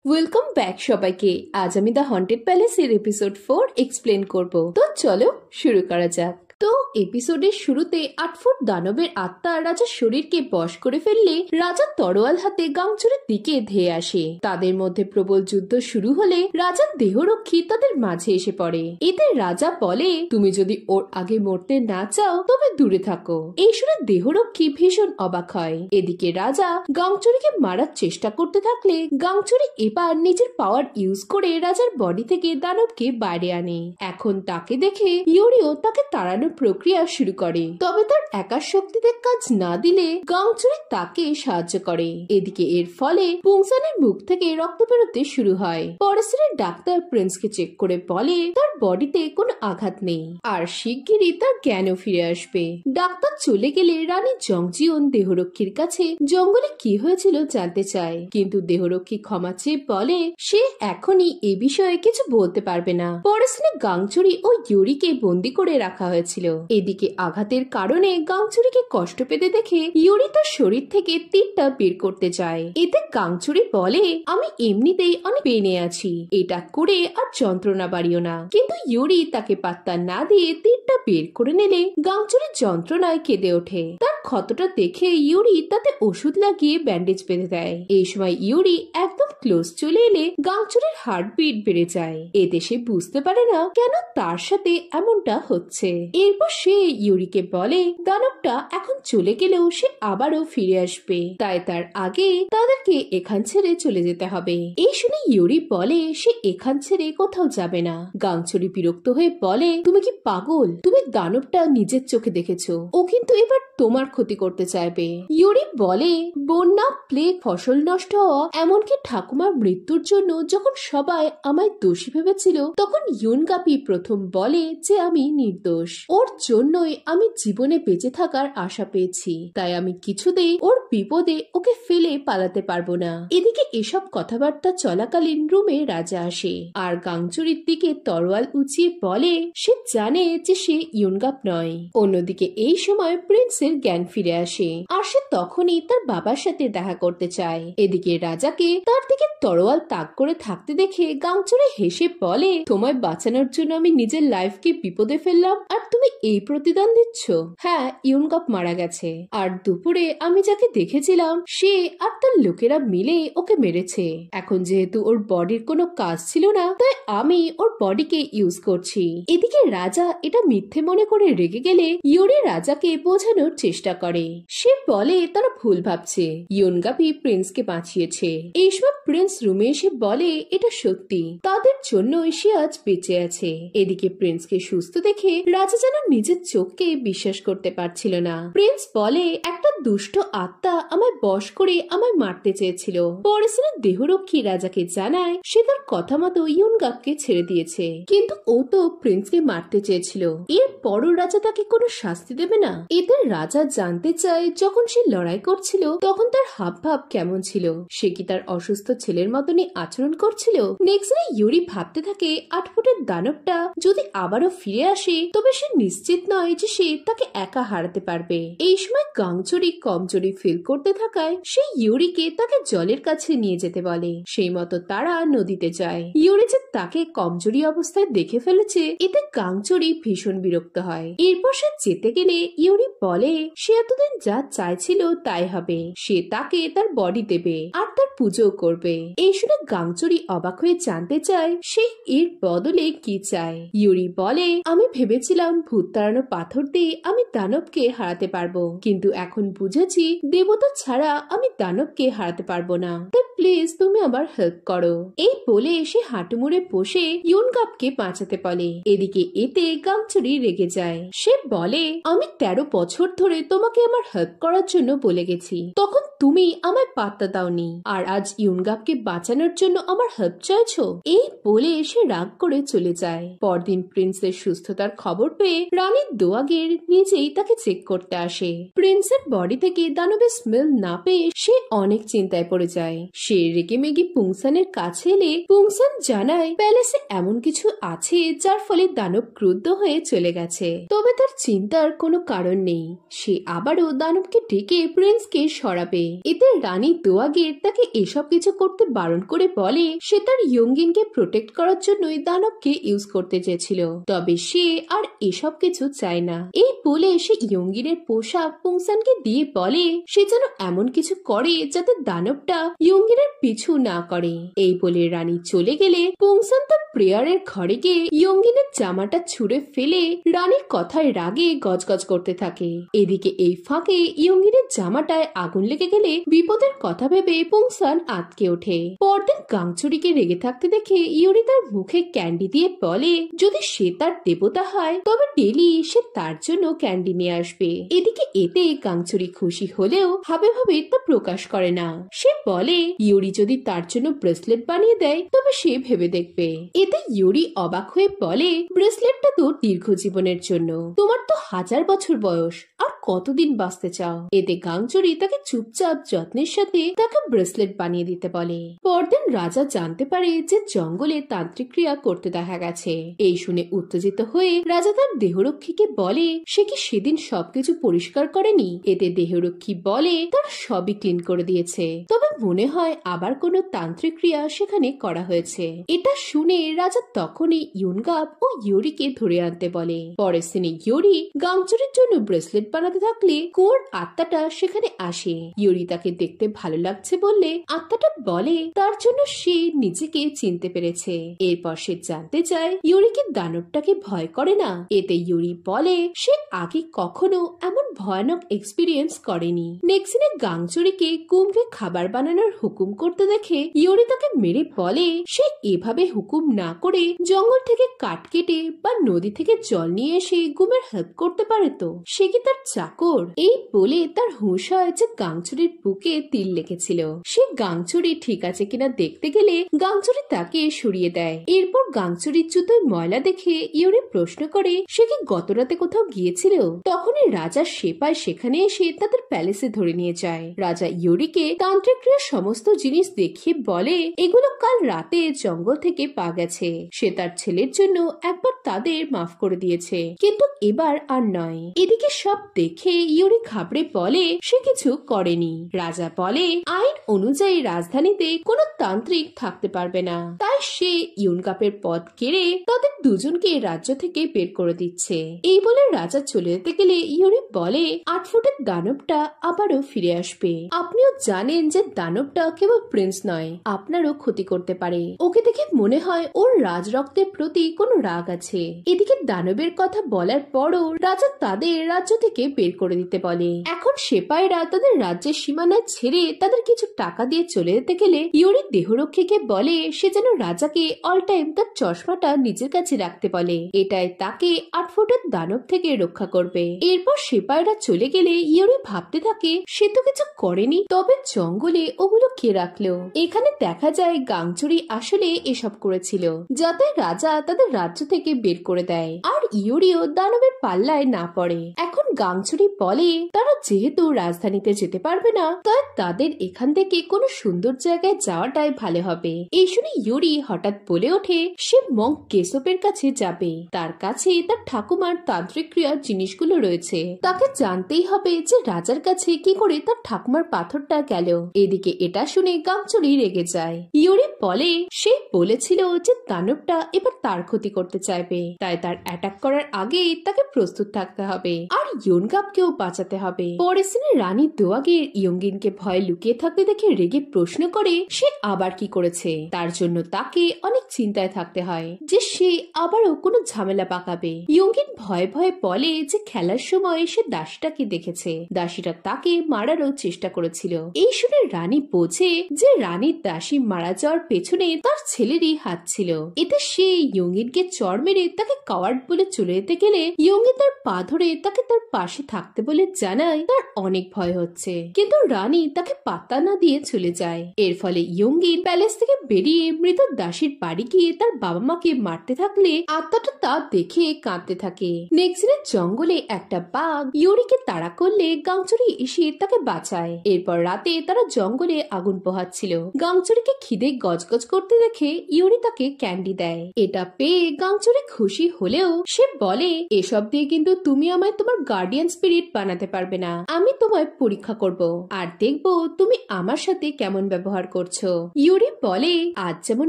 Welcome back সবাইকে। আজ আমি দ্য হন্টেড প্যালেসের এপিসোড 4 এক্সপ্লেন করব। তো চলো শুরু করা যাক। তো এপিসোডের শুরুতে 8 ফুট দানবের আত্মা রাজার শরীরকে বশ করে ফেললে রাজা তরোয়াল হাতে গাংচুরের দিকে ধেয়ে আসে। তাদের মধ্যে প্রবল যুদ্ধ শুরু হলে রাজার দেহরক্ষী তাদের মাঝে এসে পড়ে। এতে রাজা বলে, তুমি যদি ওর আগে মরতে না চাও তবে দূরে থাকো। এই শুনে দেহরক্ষী ভীষণ অবাক হয়। এদিকে রাজা গাংচুরিকে মারার চেষ্টা করতে থাকলে গাংচুরি এবার নিজের পাওয়ার ইউজ করে রাজার বডি থেকে দানবকে বাইরে আনে। এখন তাকে দেখে ইউরিও তাকে তাড়ানোর প্রক্রিয়া শুরু করে, তবে তার একার শক্তিতে কাজ না দিলে গাংচুরি তাকে সাহায্য করে। এদিকে এর ফলে পুংসানের মুখ থেকে রক্ত বেরোতে শুরু হয়। পরের ডাক্তার প্রিন্সকে চেক করে বলে তার বডিতে কোনো আঘাত নেই আর শিগগিরই তার জ্ঞানও ফিরে আসবে। ডাক্তার চলে গেলে রানী জংজিয়ন দেহরক্ষীর কাছে জঙ্গলে কি হয়েছিল জানতে চায়, কিন্তু দেহরক্ষী ক্ষমা চেয়ে বলে সে এখনই এ বিষয়ে কিছু বলতে পারবে না। পরের গাংচুরি ও ইউরিকে বন্দি করে রাখা হয়েছিল। এদিকে আঘাতের কারণে গাংচুরিকে কষ্ট পেতে দেখে ইউরি তার শরীর থেকে তীরটা বের করতে চায়। এতে গাংচুরি বলে, আমি এমনিতেই অনেক পেনে আছি, এটা করে আর যন্ত্রণা বাড়িও না। কিন্তু ইউরি তাকে পাত্তা না দিয়ে তীরটা বের করে নিলে গাংচুরি যন্ত্রণায় কেঁদে ওঠে। তার ক্ষতটা দেখে ইউরি তাতে ওষুধ লাগিয়ে ব্যান্ডেজ বেঁধে দেয়। এই সময় ইউরি একদম ক্লোজ চলে এলে গাংচুরির হার্টবিট বেড়ে যায়। এতে সে বুঝতে পারে না কেন তার সাথে এমনটা হচ্ছে। এরপর সে ইউরিকে বলে দানবটা এখন চলে গেলেও সে আবারও ফিরে আসবে, তাই তার আগে তাদেরকে এখান ছেড়ে চলে যেতে হবে। এই শুনে ইউরি বলে সে এখান ছেড়ে কোথাও যাবে না। গাংচুরি বিরক্ত হয়ে বলে, তুমি কি পাগল? তুমি দানবটা নিজের চোখে দেখেছো, ও কিন্তু এবার তোমার ক্ষতি করতে চাইবে। ইউরি বলে, বন্যা, প্লেগ, ফসল নষ্ট হওয়া, এমনকি ঠাকুমার মৃত্যুর জন্য যখন সবাই আমায় দোষী ভেবেছিল তখন ইউনগাপি প্রথম বলে যে আমি নির্দোষ। ওর জন্যই আমি জীবনে বেঁচে থাকার আশা পেয়েছি, তাই আমি কিছুতেই ওর বিপদে ওকে ফেলে পালাতে পারবো না। এদিকে এসব কথাবার্তা চলাকালীন রুমে রাজা আসে আর গাংচুরির দিকে তরোয়াল উঁচিয়ে বলে সে জানে যে সে ইউনগাপ নয়। অন্যদিকে এই সময় প্রিন্সের জ্ঞান ফিরে আসে আর সে তখনই তার বাবার সাথে দেখা করতে চায়। এদিকে রাজাকে তার দিকে তরোয়াল তাক করে থাকতে দেখে গাংচুরি হেসে বলে, তোমায় বাঁচানোর জন্য আমি নিজের লাইফকে বিপদে ফেললাম আর তুমি এই প্রতিদান দিচ্ছ? হ্যাঁ, ইউনগাপ মারা গেছে আর দুপুরে আমি যাকে দেখেছিলাম সে আর তার লোকেরা মিলে ওকে মেরেছে। এখন যেহেতু ওর বডির কোনো কাজ ছিল না তাই আমি ওর বডিকে ইউজ করছি। এদিকে রাজা এটা মিথ্যে মনে করে রেগে গেলে ইউরি রাজাকে বোঝানোর চেষ্টা করে। সে বলে তারা ভুল ভাবছে, ইউনগাপি প্রিন্সকে বাঁচিয়েছে। এই সময় প্রিন্স রুমে এসে বলে এটা সত্যি, তাদের জন্যই সে আজ বেঁচে আছে। এদিকে প্রিন্সকে সুস্থ দেখে রাজা যেন নিজের চোখকে বিশ্বাস করতে পারছিল না। প্রিন্স বলে একটা দুষ্ট আত্মা আমায় বশ করে আমায় মারতে চেয়েছিল। পরের দেহরক্ষী রাজাকে জানায় সে তার কথা মতো ইউনগাপকে ছেড়ে দিয়েছে, কিন্তু ও তো প্রিন্সকে মারতে চেয়েছিল। এরপরও রাজা তাকে কোনো শাস্তি দেবে না। এতে রাজা জানতে চায় যখন সে লড়াই করছিল তখন তার হাব ভাব কেমন ছিল, সে কি তার অসুস্থ ছেলের মতনই আচরণ করছিল। নেক্সট ডে ইউরি ভাবতে থাকে 8 ফুটের দানবটা যদি আবারও ফিরে আসে তবে সে নিশ্চিত নয় যে সে তাকে একা হারাতে পারবে। এই সময় গাংচুরি কমজোরি ফিল করতে থাকায় সে ইউরিকে তাকে জলের কাছে নিয়ে যেতে বলে। সেই মতো তারা নদীতে যায়। ইউরি যে তাকে কমজোরি অবস্থায় দেখে ফেলেছে এতে গাংচুরি ভীষণ বিরক্ত হয়। এরপর সে যেতে গেলে ইউরি বলে সে এতদিন যা চাইছিল তাই হবে, সে তাকে তার বডি দেবে আর তার পুজো করবে। এই শুনে গাংচুরি অবাক হয়ে জানতে চায় সে এর বদলে কি চায়। ইউরি বলে আমি ভেবেছিলাম ভূত তাড়ানো পাথর দিয়ে আমি দানবকে হারাতে পারবো, কিন্তু এখন বুঝেছি দেবতা ছাড়া আমি দানবকে হারাতে পারবো না, তাই প্লিজ তুমি আমার হেল্প করো। এই বলে সে হাঁটু মুড়ে বসে ইউনগাপকে বাঁচাতে বলে। এদিকে এতে গাংচুরি রেগে যায়। সে বলে আমি 13 বছর ধরে তোমাকে আমার হেল্প করার জন্য বলে গেছি, তখন তুমি আমায় পাত্তা দাওনি আর আজ ইউনগাপকে বাঁচানোর জন্য আমার হেল্প চাইছো। এই বলে সে রাগ করে চলে যায়। পরদিন প্রিন্সের সুস্থতার খবর পেয়ে রানী দোয়াগের নিজেই তাকে চেক করতে আসে। প্রিন্সের বডি থেকে দানবের স্মেল না পেয়ে সে অনেক চিন্তায় পড়ে যায়। সে রেগে মেগে পুংসানের কাছে এলে পুংসান জানায় প্যালেসে এমন কিছু আছে যার ফলে দানব ক্রুদ্ধ হয়ে চলে গেছে, তবে তার চিন্তার কোনো কারণ নেই। সে আবারও দানবকে ডেকে প্রিন্সকে সরাবে। এতে রানী দোয়াগের তাকে এসব কিছু করতে বারণ করে বলে সে তার ইয়ঙ্গিনকে প্রোটেক্ট করার জন্যই দানবকে ইউজ করতে চেয়েছিল, তবে সে আর এসব কিছু চায় না। এই বলে সে ইয়ঙ্গিনের পোশাক পুংসানকে দিয়ে বলে সে যেন এমন কিছু করে যাতে দানবটা ইয়ঙ্গিনের পিছু না করে। এই বলে রানী চলে গেলে পুংসান তার প্রেয়ারের ঘরে গিয়ে ইয়ঙ্গিনের জামাটা ছুঁড়ে ফেলে রানীর কথায় রাগে গজগজ করতে থাকে। এদিকে এই ফাঁকে ইয়ঙ্গিনের জামাটায় আগুন লেগে গেলে বিপদের কথা ভেবে পুংসান আটকে ওঠে। পরদিন গাংচুরিকে রেগে থাকতে দেখে ইউরি তার মুখে ক্যান্ডি দিয়ে বলে যদি সে তার দেবতা হয় তবে ডেলি সে তার জন্য ক্যান্ডি নিয়ে আসবে। এদিকে এতে গাংচুরি খুশি হলেও ভাবে ভাবে তা প্রকাশ করে না। সে বলে ইউরি যদি তার জন্য ব্রেসলেট বানিয়ে দেয় তবে সে ভেবে দেখবে। এতে ইউরি অবাক হয়ে বলে ব্রেসলেটটা তো দীর্ঘ জীবনের জন্য, তোমার তো 1000 বছর বয়স, আর কতদিন বাঁচতে চাও। এতে গাংচুরি তাকে চুপচাপ যত্নের সাথে তাকে ব্রেসলেট বানিয়ে দিতে বলে। পরদিন রাজা জানতে পারে যে জঙ্গলে তান্ত্রিক ক্রিয়া করতে দেখা গেছে। এই শুনে উত্তেজিত হয়ে রাজা তার দেহরক্ষীকে বলে সে কি সেদিন সবকিছু পরিষ্কার করেনি। এতে দেহরক্ষী বলে তার সবই ক্লিন করে দিয়েছে, তবে মনে হয় আবার কোনো তান্ত্রিক ক্রিয়া সেখানে করা হয়েছে। এটা শুনে রাজা তখনই ইউনগাপ ও ইউরিকে ধরে আনতে বলে। পরের সিনে ইউরি গাংচুরির জন্য ব্রেসলেট বানাতে থাকলে কুয়োর আত্মাটা সেখানে আসে। ইউরি তাকে দেখতে ভালো লাগছে বললে আত্মাটা বলে তার জন্য সে নিজেকে চিনতে পেরেছে। এরপর সে জানতে চায় ইউরিকে দানবটাকে ভয় করে না। এতে ইউরি বলে সে আগে কখনো এমন ভয়ানক এক্সপিরিয়েন্স করেনি। নেক্সট সিনে গাংচুরিকে কুম্ভে খাবার বানানোর হুকুম করতে দেখে ইউরি তাকে মেরে বলে সে এভাবে হুকুম না করে জঙ্গল থেকে কাঠ কেটে বা নদী থেকে জল নিয়ে এসে গুমের হেল্প করতে পারে, তো সে কি তার চাকর। এই বলে তার হুঁশ হয় যে গাংচুরির বুকে তিল লেগেছিল। সে গাংচুরি ঠিক আছে কিনা দেখতে গেলে গাংচুরি তাকে সরিয়ে দেয়। এরপর গাংচুরির জুতোয় ময়লা দেখে ইউরি প্রশ্ন করে সে কি গতরাতে কোথাও গিয়েছিল। তখনই রাজা সেপাই সেখানে এসে তাদের প্যালেসে ধরে নিয়ে যায়। রাজা ইউরিকে তান্ত্রিক ক্রিয়ার সমস্ত জিনিস দেখিয়ে বলে এগুলো কাল রাতে জঙ্গল থেকে পাওয়া গেছে। সে তার ছেলের জন্য একবার তাদের মাফ করে দিয়েছে, কিন্তু এবার আর নয়। এদিকে সব দেখে ইউরি ঘাবড়ে বলে সে কিছু করেনি। রাজা বলে আইন অনুযায়ী রাজধানীতে কোনো তান্ত্রিক থাকতে পারবে না, তাই সে ইউনগাপের পথ কেড়ে তাদের দুজনকে রাজ্য থেকে বের করে দিচ্ছে। এই বলে রাজা চলে যেতে গেলে ইউরি বলে 8 ফুটের দানবটা আবারও ফিরে আসবে। আপনিও জানেন যে দানবটা কেবল প্রিন্স নয়, আপনারও ক্ষতি করতে পারে। ওকে দেখে মনে হয় ওর রাজরক্তের প্রতি কোনো রাগ আছে। এদিকে দানবের কথা বলার পরও রাজা তাদের রাজ্য থেকে বের করে দিতে বলে। এখন সেপাইরা তাদের রাজ্যের সীমানায় ছেড়ে তাদের কিছু টাকা দিয়ে চলে যেতে গেলে ইউরি দেহরক্ষীকে বলে সে যেন রাজাকে অল টাইম তার চশমাটা নিজের কাছে রাখতে বলে। এটাই তাকে 8 ফুটের দানব থেকে রক্ষা করবে। এরপর সেপাইরা চলে গেলে ইউরি ভাবতে থাকে সে তো কিছু করেনি, তবে জঙ্গলে ওগুলো কে রাখলো। এখানে দেখা যায় গাংচুরি আসলে এসব করেছিল যাতে রাজা তাদের রাজ্য থেকে বের করে দেয়, আর ইউরিও দানবের পাল্লায় না পড়ে। এখন গাংচুরি বলে তারা যেহেতু রাজধানীতে যেতে পারবে না, তাই তাদের এখান থেকে কোনো সুন্দর জায়গায় যাওয়াটাই ভালো হবে। এই শুনে ইউরি হঠাৎ বলে ওঠে সে মঙ্ক কেসপের কাছে যাবে। তার কাছে তার ঠাকুমার তান্ত্রিক ক্রিয়ার জিনিসগুলো রয়েছে। তাকে জানতেই হবে যে রাজার কাছে কি করে তার ঠাকুমার পাথরটা গেল। এদিকে এটা শুনে গাংচুরি রেগে যায়। ইউরি বলে সে বলেছিল যে দানবটা এবার তার ক্ষতি করতে চাইবে, তাই তার অ্যাটাক করার আগে তাকে প্রস্তুত থাকতে হবে আর ইয়নগাপকেও বাঁচাতে হবে। পরের সিনে রানী দোয়াগের ইয়ঙ্গিনকে ভয় লুকিয়ে থাকতে দেখে রেগে প্রশ্ন করে সে আবার কি করেছে। তার জন্য তাকে অনেক চিন্তায় থাকতে হয় যে সে আবারও কোনো ঝামেলা পাকাবে। ইয়ঙ্গিন ভয়ে ভয়ে বলে যে খেলার সময় সে দাসীটাকে দেখেছে, দাসীটা তাকে মারারও চেষ্টা করেছিল। এই শুনে রানী বোঝে যে রানীর দাসী মারা যাওয়ার পেছনে তার ছেলেরই হাত ছিল। এতে সে ইয়ঙ্গিনকে চড় মেরে তাকে কাওয়ার্ড বলে চলে যেতে গেলে ইয়ঙ্গিন তার পা ধরে তাকে তার পাশে থাকতে বলে জানায় তার অনেক ভয় হচ্ছে, কিন্তু রানী তাকে পাত্তা না দিয়ে চলে যায়। এর ফলে ইয়ঙ্গিন প্যালেস থেকে বেরিয়ে মৃত দাসীর বাড়ি গিয়ে তার বাবা মাকে মারতে থাকলে আত্মাটা তা দেখে কাঁদতে থাকে। নেক্সট দিনে জঙ্গলে একটা বাঘ ইউরিকে তাড়া করলে গাংচুরি এসে তাকে বাঁচায়। এরপর রাতে তারা জঙ্গলে আগুন পোহাচ্ছিল। গাংচুরিকে খিদে গজগজ করতে দেখে ইউরি তাকে ক্যান্ডি দেয়। এটা পেয়ে গাংচুরি খুশি হলেও সে বলে এসব দিয়ে কিন্তু তুমি আমায় তোমার গার্ড গার্ডিয়ান স্পিরিট বানাতে পারবে না। আমি তোমায় পরীক্ষা করব আর দেখবো তুমি আমার সাথে কেমন ব্যবহার করছো। ইউরি বলে, আজ যেমন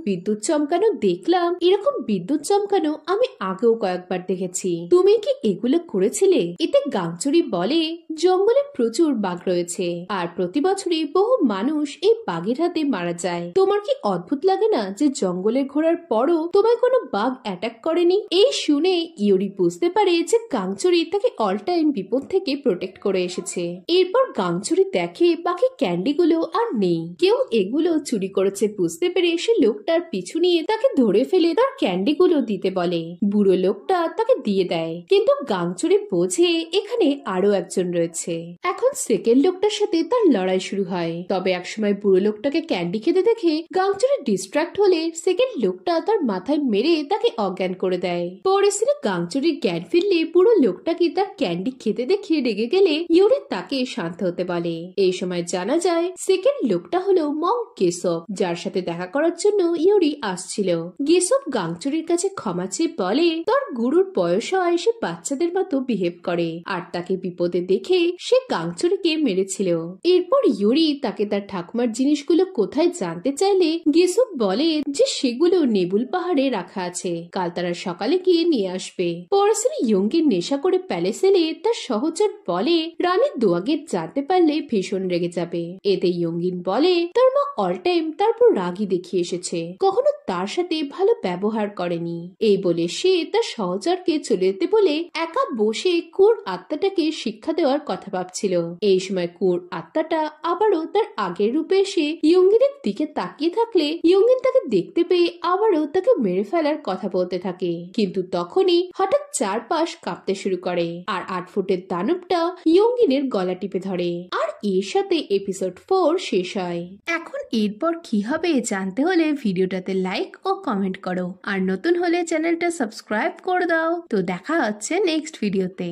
বিদ্যুৎ চমকানো দেখলাম, এরকম বিদ্যুৎ চমকানো আমি আগেও কয়েকবার দেখেছি। তুমি কি এগুলো করেছিলে? এতে গাংচুরি বলে, জঙ্গলে প্রচুর বাঘ রয়েছে আর প্রতি বছরই বহু মানুষ এই বাঘের হাতে মারা যায়। তোমার কি অদ্ভুত লাগে না যে জঙ্গলে ঘোরার পরও তোমায় কোনো বাঘ অ্যাটাক করেনি? এই শুনে ইউরি বুঝতে পারে যে গাংচুরি তাকে অল টাইম বিপদ থেকে প্রোটেক্ট করে এসেছে। এরপর গাংচুরি দেখে বাকি ক্যান্ডিগুলো আর নেই। কেউ এগুলো চুরি করেছে বুঝতে পেরে সে লোকটার পিছু নিয়ে তাকে ধরে ফেলে তার ক্যান্ডিগুলো দিতে বলে। বুড়ো লোকটা তাকে দিয়ে দেয়, কিন্তু গাংচুরি বোঝে এখানে আরো একজন রয়েছে। এখন সেকেন্ড লোকটার সাথে তার লড়াই শুরু হয়। তবে একসময় বুড়ো লোকটাকে ক্যান্ডি খেতে দেখে গাংচুরি ডিস্ট্রাক্ট হলে সেকেন্ড লোকটা তার মাথায় মেরে তাকে অজ্ঞান করে দেয়। পরে সিনে গাংচুরির জ্ঞান ফিরলে বুড়ো লোকটাকে তার ক্যান্ডি খেতে দেখে রেগে গেলে ইউরি তাকে শান্ত হতে বলে। এই সময় জানা যায় সেকেন্ড লোকটা হলো মং গেসপ, যার সাথে দেখা করার জন্য ইউরি আসছিল। গেসপ গাংচুরির কাছে ক্ষমা চেয়ে বলে তার গুরুর বয়স হয় সে বাচ্চাদের মতো বিহেভ করে আর তাকে বিপদে দেখে সে গাংচুরিকে মেরেছিল। এরপর ইউরি তাকে তার ঠাকুমার জিনিসগুলো কোথায় জানতে চাইলে গেসপ বলে যে সেগুলো নেবুল পাহাড়ে রাখা আছে, কাল তারা সকালে গিয়ে নিয়ে আসবে। পরশিনী ইয়ঙ্গের নেশা করে প্যালেস এলে তার সহচর বলে রানী দোয়াগের জানতে পারলে ভীষণ রেগে যাবে। এতে ইয়ঙ্গিন বলে তার মা অল টাইম তারপর রাগই দেখিয়ে এসেছে, কখনো তার সাথে ভালো ব্যবহার করেনি। এই বলে সে তার সহচরকে চলে যেতে বলে একা বসে কুর আত্মাটাকে শিক্ষা দেওয়ার কথা ভাবছিল। এই সময় কুর আত্মাটা আবারও তার আগের রূপে এসে ইয়ঙ্গিনের দিকে তাকিয়ে থাকলে ইয়ঙ্গিন তাকে দেখতে পেয়ে আবারও তাকে মেরে ফেলার কথা বলতে থাকে। কিন্তু তখনই হঠাৎ চারপাশ কাঁপতে শুরু করে আর 8 ফুটের দানবটা ইয়ঙ্গিনের গলা টিপে ধরে। আর এর সাথে এপিসোড 4 শেষ হয়। এখন এরপর কি হবে জানতে হলে ভিডিওটাতে লাইক ও কমেন্ট করো আর নতুন হলে চ্যানেলটা সাবস্ক্রাইব করে দাও। তো দেখা হচ্ছে নেক্সট ভিডিওতে।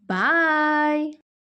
বাই।